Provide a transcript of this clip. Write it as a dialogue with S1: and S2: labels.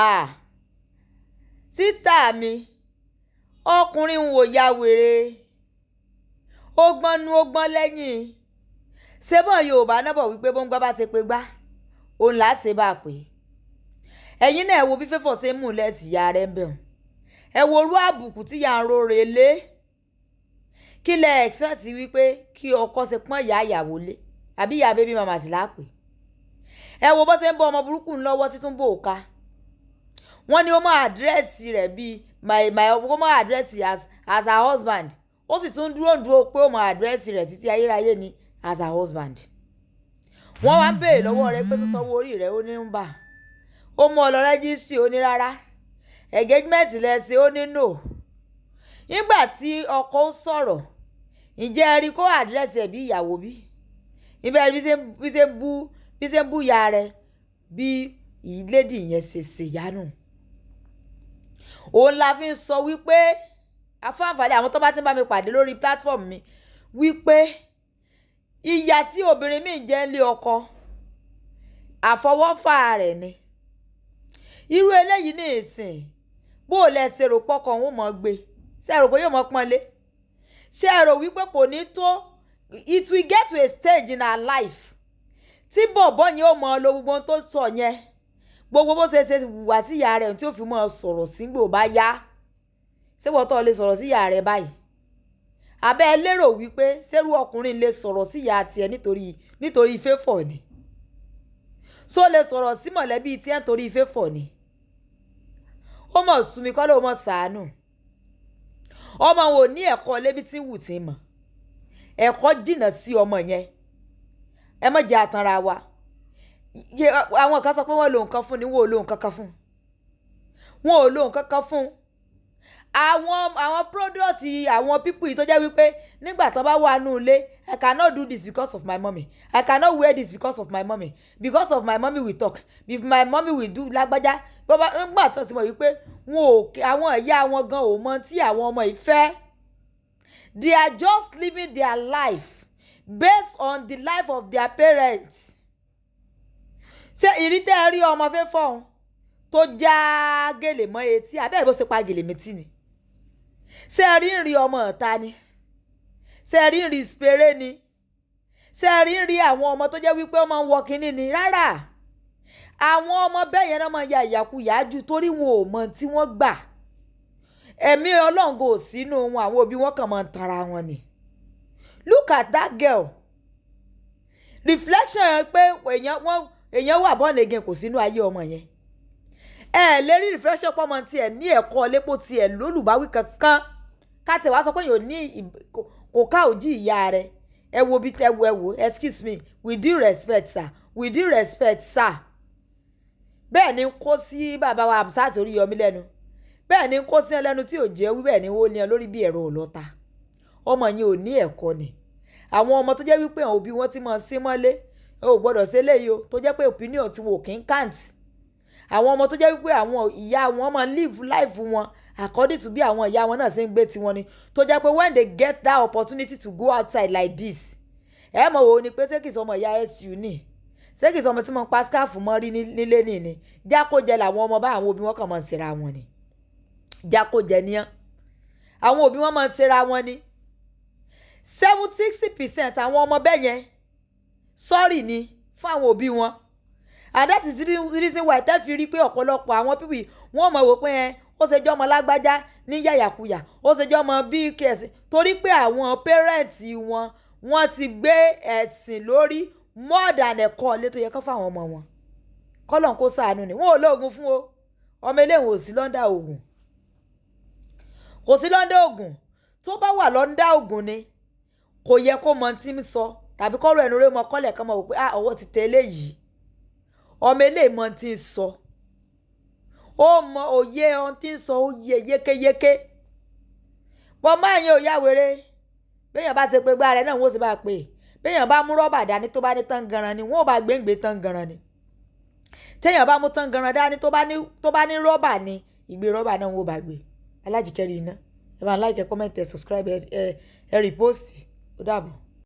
S1: Ah, sísítà mi, ọkùnrin ń wò ya wèrè, ó gbọ́n nú ó gbọ́n lẹ́yìn. Ṣébọ̀n Yorùbá náà bọ̀ wípé bó ń gbá bá ṣe pé gbá, òun là á ṣe bá a pè. Ẹ̀yin náà ẹ wo bí Favour ṣe ń mú lẹ́sì ya rẹ̀ ń bẹ̀rùn. Ẹ wo orú àbùkù tí ya ń ro rè lé. Kí lẹ expect wípé kí ọkọ ṣe pọ́n ìyá ìyàwó lé àbí ìyá bébí màmá sì lápè. Ẹ wo bó ṣe ń bọ́ ọmọ burúkú lọ́wọ́ títún bò ká. Wọ́n ní ó máa àdírẹ́sì rẹ̀ bíi ó máa àdírẹ́sì as her husband. Ó sì tún dúró pé ó máa àdírẹ́sì rẹ̀ títí ayérayé ni as her husband. Wọ́n wá ń béèrè lọ́wọ́ rẹ̀ pé tó sanwó orí rẹ̀ ó ní ń bà. Ó mú ọ lọ rẹ́gísítì ó ní rárá. Engagement lẹ́sẹ̀ ó ní no. Nígbà tí ọkọ sọ̀rọ̀, ǹjẹ́ ẹ rí kó àdírẹ́sì ẹ̀ bí ìyàwó bí? Ibẹ̀ bí ṣe ń bú ya rẹ̀ bí ìlédì yẹn ṣe ṣèyánù. Òun la fi ń sọ wípé afáǹfààní àwọn tó bá ti ń bá mi pàdé lórí platform mi wípé ìyà tí obìnrin mi jẹ́ ń lé ọkọ àfọwọ́fà rẹ̀ ni. Irú eléyìí ní ìsìn bó o lẹ ṣe rò pọkàn òun mọ̀ gbé ṣe rò pé yóò mọ̀ pọ́nlé ṣe rò wípé kò ní tó. It will get to a stage in our life tí bọ̀bọ̀ yẹn ó mọ lo gbogbo ohun tó sọ yẹn gbogbo bó ṣe wùwà sí ìyá rẹ̀ tí ó fi mọ́ sọ̀rọ̀ sígbò bá yá. Ṣé wọ́n tó lè sọ̀rọ̀ sí ìyá rẹ̀ báyìí? Àbẹ́ ẹ lérò wípé ṣerú ọkùnrin lè sọ̀rọ̀ sí ìyá tiẹ̀ nítorí Favour ni? Ṣó lè sọ̀rọ̀ sí mọ̀lẹ́bí tiẹ̀ nítorí Favour ni? Ó mọ̀ sunmi kọ́ ló mọ̀ ṣàánú. Ọmọ wo ní ẹ̀kọ́ lébi tí ń wù tí ń mọ̀. Ẹ̀kọ́ jìnnà sí ọmọ yẹn. Ẹ má jẹ́ àtànra wa. Àwọn kan sọ pé wọ́n lo nǹkan fún ni wọ́n ò lo nǹkan kan fún. Wọ́n ò lo nǹkan kan fún. Àwọn product àwọn people yìí tó jẹ́ wípé nígbà tó bá wà nù ilé, I cannot do this because of my mommy. I cannot wear this because of my mommy. Because of my mommy we talk. If my mommy will do lágbájá. Bọ́bá nígbà tó ti mọ̀ wípé àwọn ìyá wọn gan ò mọ tí àwọn ọmọ yìí fẹ́. They are just living their life based on the life of their parents. Ṣé ìrítẹ́ rí ọmọ Favour tó já gèlè mọ́ etí àbẹ́ bó ṣe pa gèlè méjì ni? Ṣé rí ń rí ọmọ ọ̀tá ni? Ṣé rí ń rí spere ni? Ṣé rí ń rí àwọn ọmọ tó jẹ́ wípé wọ́n máa ń wọ kínní ni? Rárá. Àwọn ọmọ bẹ́ẹ̀ yẹn náà máa ya ìyàkuyà jù torí wọn ò mọ tí wọ́n gbà. Ẹ̀mí Ọlọ́run kò sínú wọn, àwọn òbí wọn kàn máa ń tanra wọn ni. Look at that girl. Reflection pé èèyàn wà born again kò sínú ayé ọmọ yẹn. Ẹ lè rí reflection pọ̀ mọ́ tiẹ̀ ní ẹ̀kọ́ lépo tiẹ̀ lólùbáwí kankan. Ká tẹ̀ wá sọ pé yóò ní kò ká òjì ìyá rẹ̀. Ẹ wo bí ẹ wo excuse me with due respect sir with due respect sir. Bẹ́ẹ̀ ni kó sí bàbá wa Hamzat Oríyọmí lẹ́nu. Bẹ́ẹ̀ ni kó sí ẹlẹ́nu tí ò jẹ́ wí bẹ́ẹ̀ ni ó ní lórí bí ẹ̀rọ ọlọ́ta. Ọmọ yẹn ò ní ẹ̀kọ́ ni. Àwọn ọmọ tó jẹ́ wípé àwọn òbí wọn ti máa sí mọ́lé ò gbọ́dọ̀ ṣe léyìí o tó jẹ́ pé opinion tí wọn ò kí ń count. Àwọn ọmọ tó jẹ́ wípé àwọn ìyá wọn máa live life wọn according to bí àwọn ìyá wọn náà ṣe ń gbé tiwọn ni tó jẹ́ pé when they get that opportunity to go outside like this ẹ mọ̀ wò ni pé ṣé kìí sọmọ ìyá SU ni ṣé kìí sọmọ tí mo ń pa scarf mọ́ rí nílé ni jákòjẹ làwọn ọmọ bá àwọn òbí wọn kàn máa ń ṣera wọn ni jákòjẹ níyàn àwọn òbí wọn máa ń ṣera wọn ni 60% àwọn ọmọ bẹ́ẹ̀ yẹn sorry ni fún àwọn òbí wọn. And that is the reason why tẹ́ fi rí pé ọ̀pọ̀lọpọ̀ àwọn people wọ́n mọ̀ wò pé ó ṣe jẹ́ ọmọ lágbájá ní yàyàkuyà ó ṣe jẹ́ ọmọ bí kẹsì torí pé àwọn parents wọ́n ti gbé ẹ̀sìn lórí more than ẹ̀kọ́ ilé tó yẹ kó fáwọn ọmọ wọn. Kọ́lọ̀ kó ṣàánú ni wọn ò lóògùn fún o ọmọ eléwọ̀n ò sí lọ́ndà ògùn kò sí lọ́ndà ògùn tó bá wà lọ́ndà ògùn ni kò yẹ kó mọ tí ń sọ tàbí kọ́rọ̀ ẹnu rẹ̀ mọ kọ́lẹ̀ kan mọ̀ wò pé ọwọ́ ti tẹ eléyìí ọmọ eléyìí mọ tí ń sọ ó mọ òye ohun tí ń sọ ó yé yékéyéké bọ́ máa yẹn ò yá wèrè béèyàn bá ṣe pé gbá rẹ̀ náà wọ́n sì bá pè béèyàn bá mú rọ́bà dání tó bá ní tán ganan ni wọ́n ò bá gbéǹgbé tán ganan ni téèyàn bá mú tán ganan dání tó bá ní rọ́bà ni ìgbé rọ́bà náà wọ́n ò bá gbé alájìkẹ́rì iná ẹ máa like ẹ comment ẹ subscribe ẹ repost ó dàbọ̀.